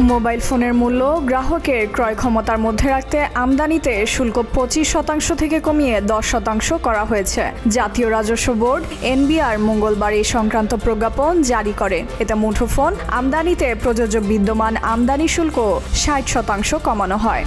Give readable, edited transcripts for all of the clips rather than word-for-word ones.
Mobile ফোনের মূল্য গ্রাহকের ক্রয় ক্ষমতার মধ্যে রাখতে আমদানিতে শুল্ক 25% থেকে কমিয়ে 10% করা হয়েছে। জাতীয় রাজস্ব বোর্ড এনবিআর মঙ্গলবার এই সংক্রান্ত প্রজ্ঞাপন জারি করে। এতে মুঠোফোন আমদানিতে প্রযোজ্য বিদ্যমান আমদানি শুল্ক 60% কমানো হয়।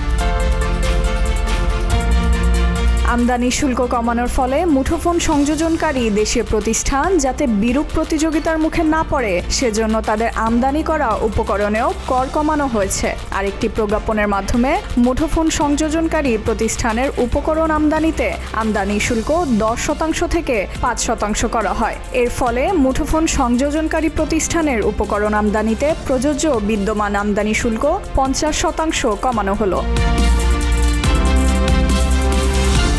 আমদানি শুল্ক কমানোর ফলে মুঠোফোন সংযোজনকারী দেশীয় প্রতিষ্ঠান যাতে বিরূপ প্রতিযোগিতার মুখে না পড়ে সেজন্য তাদের আমদানি করা উপকরণেও কর কমানো হয়েছে। আরেকটি প্রজ্ঞাপনের মাধ্যমে মুঠোফোন সংযোজনকারী প্রতিষ্ঠানের উপকরণ আমদানিতে আমদানি শুল্ক 10% থেকে 5% করা হয়। এর ফলে মুঠোফোন সংযোজনকারী প্রতিষ্ঠানের উপকরণ আমদানিতে প্রযোজ্য বিদ্যমান আমদানি শুল্ক 50% কমানো হলো।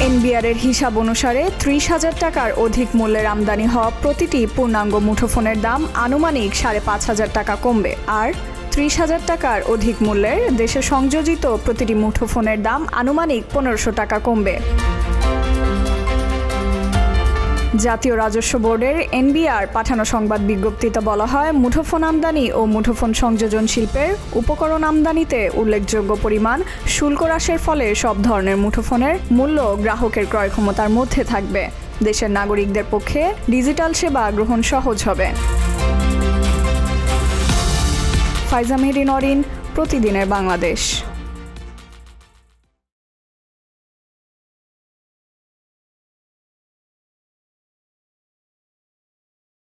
এনবিআরের হিসাব অনুসারে 30,000 টাকার অধিক মূল্যের আমদানি হওয়া প্রতিটি পূর্ণাঙ্গ মুঠোফোনের দাম আনুমানিক 5,500 টাকা কমবে, আর 30,000 টাকার অধিক মূল্যের দেশে সংযোজিত প্রতিটি মুঠোফোনের দাম আনুমানিক 1,500 টাকা কমবে। জাতীয় রাজস্ব বোর্ডের এনবিআর পাঠানো সংবাদ বিজ্ঞপ্তিতে বলা হয়, মুঠোফোন আমদানি ও মুঠোফোন সংযোজন শিল্পের উপকরণ আমদানিতে উল্লেখযোগ্য পরিমাণ শুল্ক হ্রাসের ফলে সব ধরনের মুঠোফোনের মূল্য গ্রাহকের ক্রয় ক্ষমতার মধ্যে থাকবে। দেশের নাগরিকদের পক্ষে ডিজিটাল সেবা গ্রহণ সহজ হবে। ফাইজা মেহেরি নরিন, প্রতিদিনের বাংলাদেশ।